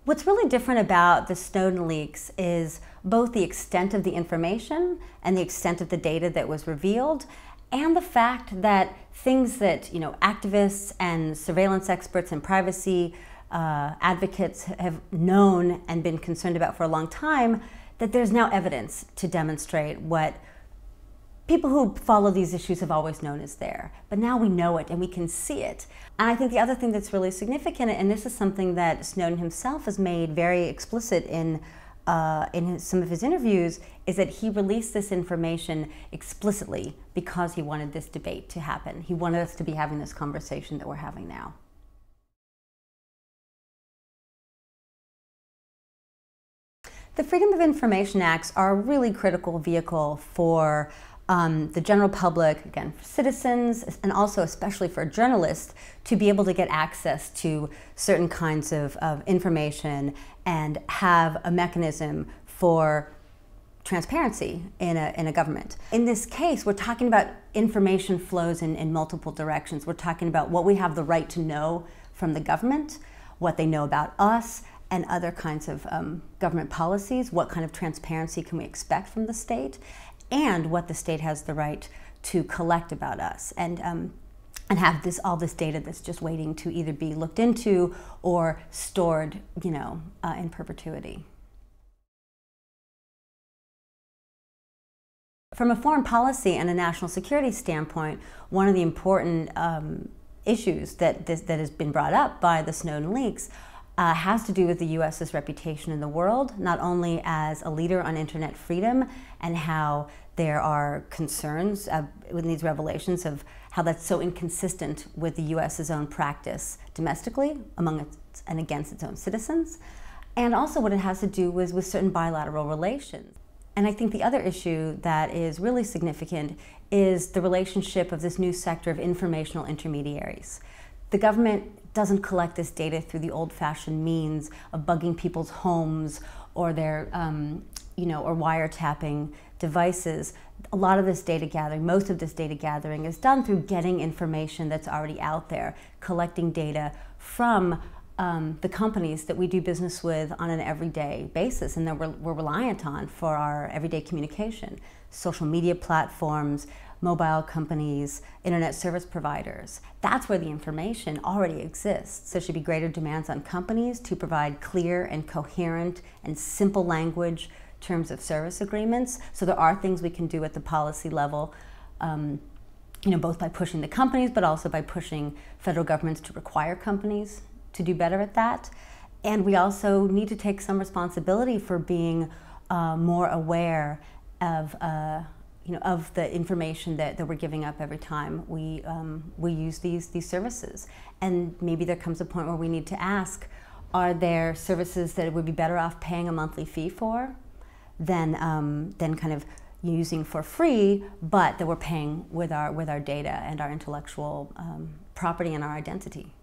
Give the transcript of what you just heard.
What's really different about the Snowden leaks is both the extent of the information and the extent of the data that was revealed, and the fact that things that activists and surveillance experts and privacy advocates have known and been concerned about for a long time, that there's now evidence to demonstrate what people who follow these issues have always known is there. But now we know it and we can see it. And I think the other thing that's really significant, and this is something that Snowden himself has made very explicit in some of his interviews, is that he released this information explicitly because he wanted this debate to happen. He wanted us to be having this conversation that we're having now. The Freedom of Information Acts are a really critical vehicle for the general public, again, for citizens, and also especially for journalists to be able to get access to certain kinds of information and have a mechanism for transparency in a government. In this case, we're talking about information flows in multiple directions. We're talking about what we have the right to know from the government, what they know about us, and other kinds of government policies, what kind of transparency can we expect from the state, and what the state has the right to collect about us, and have all this data that's just waiting to either be looked into or stored, in perpetuity. From a foreign policy and a national security standpoint, one of the important issues that has been brought up by the Snowden leaks has to do with the U.S.'s reputation in the world, not only as a leader on internet freedom and how there are concerns with these revelations of how that's so inconsistent with the U.S.'s own practice domestically among its and against its own citizens, and also what it has to do with certain bilateral relations. And I think the other issue that is really significant is the relationship of this new sector of informational intermediaries. The government doesn't collect this data through the old-fashioned means of bugging people's homes or their, or wiretapping devices. A lot of this data gathering, most of this data gathering, is done through getting information that's already out there, collecting data from the companies that we do business with on an everyday basis and that we're reliant on for our everyday communication. Social media platforms, mobile companies, internet service providers. That's where the information already exists. There should be greater demands on companies to provide clear and coherent and simple language terms of service agreements. So there are things we can do at the policy level, both by pushing the companies, but also by pushing federal governments to require companies to do better at that. And we also need to take some responsibility for being more aware of the information that we're giving up every time we use these services. And maybe there comes a point where we need to ask, are there services that it would be better off paying a monthly fee for than kind of using for free, but that we're paying with our data and our intellectual property and our identity?